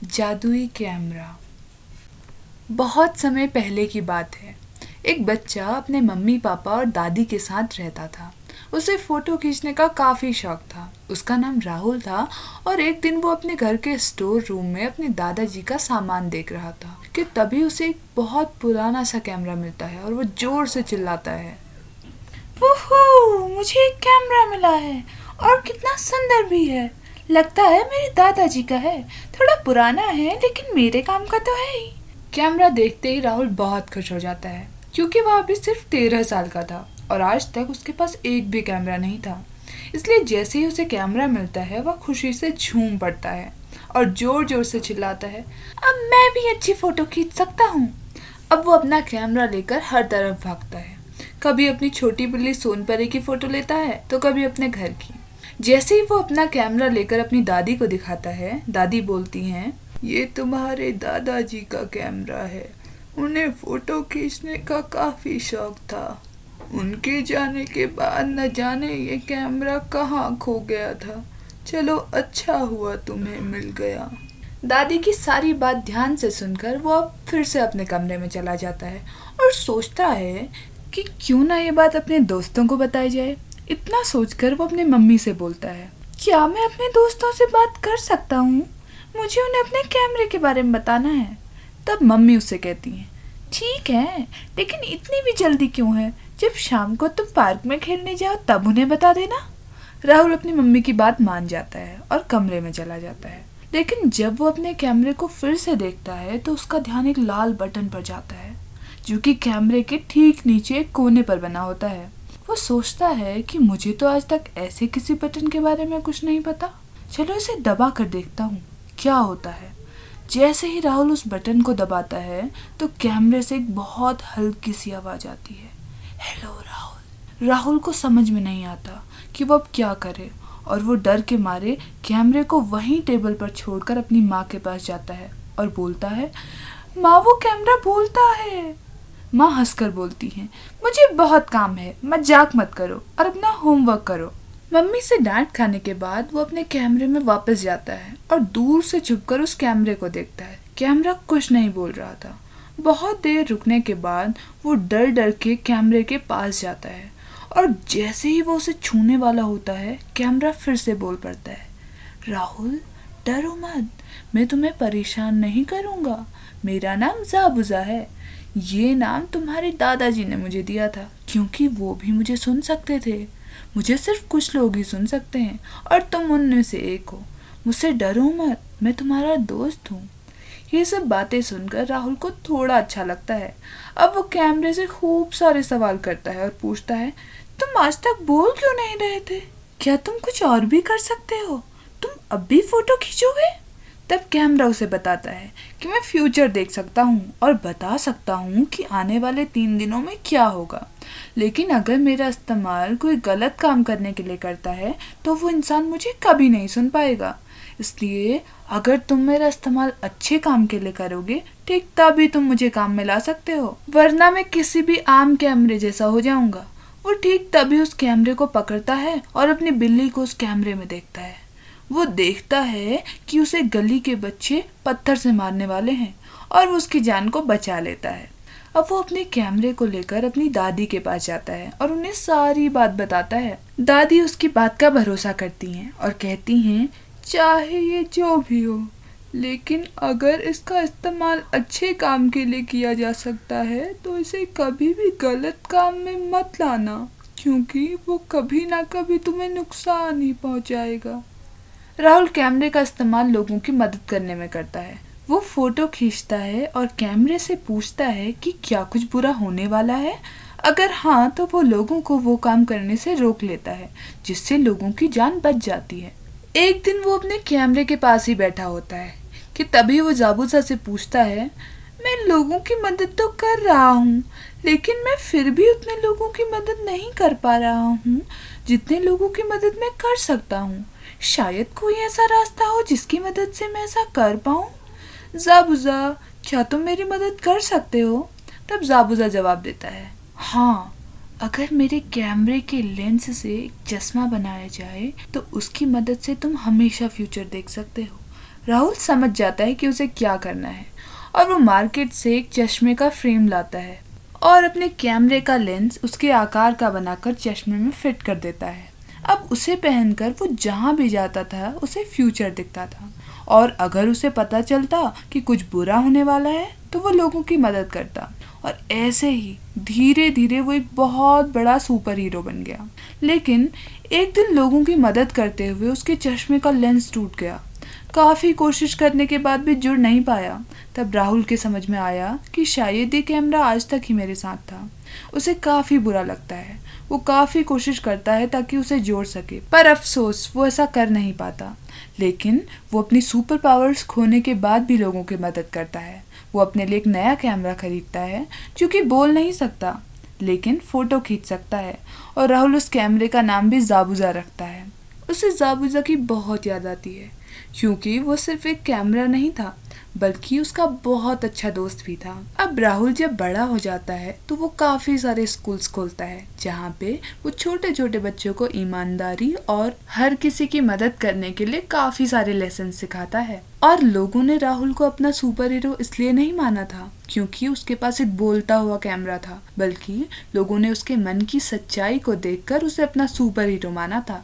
जादुई कैमरा। बहुत समय पहले की बात है। एक बच्चा अपने मम्मी पापा और दादी के साथ रहता था। उसे फोटो खींचने का काफी शौक था। उसका नाम राहुल था और एक दिन वो अपने घर के स्टोर रूम में अपने दादाजी का सामान देख रहा था कि तभी उसे एक बहुत पुराना सा कैमरा मिलता है और वो जोर से चिल्लाता है, ओहो, मुझे एक कैमरा मिला है और कितना सुंदर भी है। लगता है मेरे दादाजी का है। थोड़ा पुराना है लेकिन मेरे काम का तो है ही। कैमरा देखते ही राहुल बहुत खुश हो जाता है क्योंकि वह अभी सिर्फ 13 साल का था और आज तक उसके पास एक भी कैमरा नहीं था। इसलिए जैसे ही उसे कैमरा मिलता है वह खुशी से झूम पड़ता है और जोर जोर से चिल्लाता है, अब मैं भी अच्छी फोटो खींच सकता हूँ। अब वो अपना कैमरा लेकर हर तरफ भागता है। कभी अपनी छोटी बिल्ली सोनपरी की फोटो लेता है तो कभी अपने घर की। जैसे ही वो अपना कैमरा लेकर अपनी दादी को दिखाता है, दादी बोलती हैं, ये तुम्हारे दादाजी का कैमरा है। उन्हें फोटो खींचने का काफी शौक था। उनके जाने के बाद न जाने ये कैमरा कहाँ खो गया था। चलो अच्छा हुआ तुम्हें मिल गया। दादी की सारी बात ध्यान से सुनकर वो अब फिर से अपने कमरे में चला जाता है और सोचता है कि क्यों ना ये बात अपने दोस्तों को बताई जाए। इतना सोचकर वो अपनी मम्मी से बोलता है, क्या मैं अपने दोस्तों से बात कर सकता हूँ? मुझे उन्हें अपने कैमरे के बारे में बताना है। तब मम्मी उससे कहती हैं, ठीक है, लेकिन इतनी भी जल्दी क्यों है? जब शाम को तुम पार्क में खेलने जाओ तब उन्हें बता देना। राहुल अपनी मम्मी की बात मान जाता है और कमरे में चला जाता है। लेकिन जब वो अपने कैमरे को फिर से देखता है तो उसका ध्यान एक लाल बटन पर जाता है जो कि कैमरे के ठीक नीचे एक कोने पर बना होता है। वो सोचता है कि मुझे तो आज तक ऐसे किसी बटन के बारे में कुछ नहीं पता। चलो इसे दबा कर देखता हूँ क्या होता है। जैसे ही राहुल उस बटन को दबाता है तो कैमरे से एक बहुत हल्की सी आवाज आती है, हेलो राहुल। राहुल को समझ में नहीं आता कि वो अब क्या करे और वो डर के मारे कैमरे को वहीं टेबल पर छोड़कर अपनी माँ के पास जाता है और बोलता है, माँ वो कैमरा बोलता है। माँ हंसकर बोलती है, मुझे बहुत काम है, मजाक मत करो और अपना होमवर्क करो। मम्मी से डांट खाने के बाद वो अपने कैमरे में वापस जाता है और दूर से छुपकर उस कैमरे को देखता है। कैमरा कुछ नहीं बोल रहा था। बहुत देर रुकने के बाद वो डर डर के कैमरे के पास जाता है और जैसे ही वो उसे छूने वाला होता है कैमरा फिर से बोल पड़ता है, राहुल डरो मत, मैं तुम्हें परेशान नहीं करूँगा। मेरा नाम ज़ाबुज़ा है। ये नाम तुम्हारे दादाजी ने मुझे दिया था क्योंकि वो भी मुझे सुन सकते थे। मुझे सिर्फ कुछ लोग ही सुन सकते हैं और तुम उनमें से एक हो। मुझसे डरो मत, मैं तुम्हारा दोस्त हूँ। ये सब बातें सुनकर राहुल को थोड़ा अच्छा लगता है। अब वो कैमरे से खूब सारे सवाल करता है और पूछता है, तुम आज तक बोल क्यों नहीं रहे थे? क्या तुम कुछ और भी कर सकते हो? तुम अब भी फोटो खींचोगे? तब कैमरा उसे बताता है कि मैं फ्यूचर देख सकता हूँ और बता सकता हूँ कि आने वाले 3 दिनों में क्या होगा। लेकिन अगर मेरा इस्तेमाल कोई गलत काम करने के लिए करता है तो वो इंसान मुझे कभी नहीं सुन पाएगा। इसलिए अगर तुम मेरा इस्तेमाल अच्छे काम के लिए करोगे ठीक तभी तुम मुझे काम में ला सकते हो, वरना मैं किसी भी आम कैमरे जैसा हो जाऊंगा। वो ठीक तभी उस कैमरे को पकड़ता है और अपनी बिल्ली को उस कैमरे में देखता है। वो देखता है कि उसे गली के बच्चे पत्थर से मारने वाले हैं और वो उसकी जान को बचा लेता है। अब वो अपने कैमरे को लेकर अपनी दादी के पास जाता है और उन्हें सारी बात बताता है। दादी उसकी बात का भरोसा करती हैं और कहती हैं, चाहे ये जो भी हो, लेकिन अगर इसका इस्तेमाल अच्छे काम के लिए किया जा सकता है तो इसे कभी भी गलत काम में मत लाना क्योंकि वो कभी ना कभी तुम्हें नुकसान ही पहुंचाएगा। राहुल कैमरे का इस्तेमाल लोगों की मदद करने में करता है। वो फोटो खींचता है और कैमरे से पूछता है कि क्या कुछ बुरा होने वाला है। अगर हाँ तो वो लोगों को वो काम करने से रोक लेता है जिससे लोगों की जान बच जाती है। एक दिन वो अपने कैमरे के पास ही बैठा होता है कि तभी वो ज़ाबुज़ा से पूछता है, मैं लोगों की मदद तो कर रहा हूँ लेकिन मैं फिर भी उतने लोगों की मदद नहीं कर पा रहा हूँ जितने लोगों की मदद मैं कर सकता हूँ। शायद कोई ऐसा रास्ता हो जिसकी मदद से मैं ऐसा कर पाऊँ। ज़ाबुज़ा, क्या तुम मेरी मदद कर सकते हो? तब ज़ाबुज़ा जवाब देता है, हाँ, अगर मेरे कैमरे के लेंस से एक चश्मा बनाया जाए तो उसकी मदद से तुम हमेशा फ्यूचर देख सकते हो। राहुल समझ जाता है कि उसे क्या करना है और वो मार्केट से एक चश्मे का फ्रेम लाता है और अपने कैमरे का लेंस उसके आकार का बनाकर चश्मे में फिट कर देता है। अब उसे पहनकर वो जहाँ भी जाता था उसे फ्यूचर दिखता था और अगर उसे पता चलता कि कुछ बुरा होने वाला है तो वो लोगों की मदद करता और ऐसे ही धीरे धीरे वो एक बहुत बड़ा सुपर हीरो बन गया। लेकिन एक दिन लोगों की मदद करते हुए उसके चश्मे का लेंस टूट गया। काफी कोशिश करने के बाद भी जुड़ नहीं पाया। तब राहुल के समझ में आया कि शायद ये कैमरा आज तक ही मेरे साथ था। उसे काफी बुरा लगता है। वो काफी कोशिश करता है ताकि उसे जोड़ सके, पर अफसोस वो ऐसा कर नहीं पाता। लेकिन वो अपनी सुपर पावर्स खोने के बाद भी लोगों की मदद करता है। वो अपने लिए एक नया कैमरा खरीदता है जो कि बोल नहीं सकता लेकिन फोटो खींच सकता है और राहुल उस कैमरे का नाम भी जाबुजा रखता है। उसे जाबुजा की बहुत याद आती है क्योंकि वो सिर्फ एक कैमरा नहीं था बल्कि उसका बहुत अच्छा दोस्त भी था। अब राहुल जब बड़ा हो जाता है तो वो काफी सारे स्कूल्स खोलता है जहाँ पे वो छोटे छोटे बच्चों को ईमानदारी और हर किसी की मदद करने के लिए काफी सारे लेसन सिखाता है। और लोगों ने राहुल को अपना सुपर हीरो इसलिए नहीं माना था क्योंकि उसके पास एक बोलता हुआ कैमरा था, बल्कि लोगों ने उसके मन की सच्चाई को देखकर उसे अपना सुपर हीरो माना था।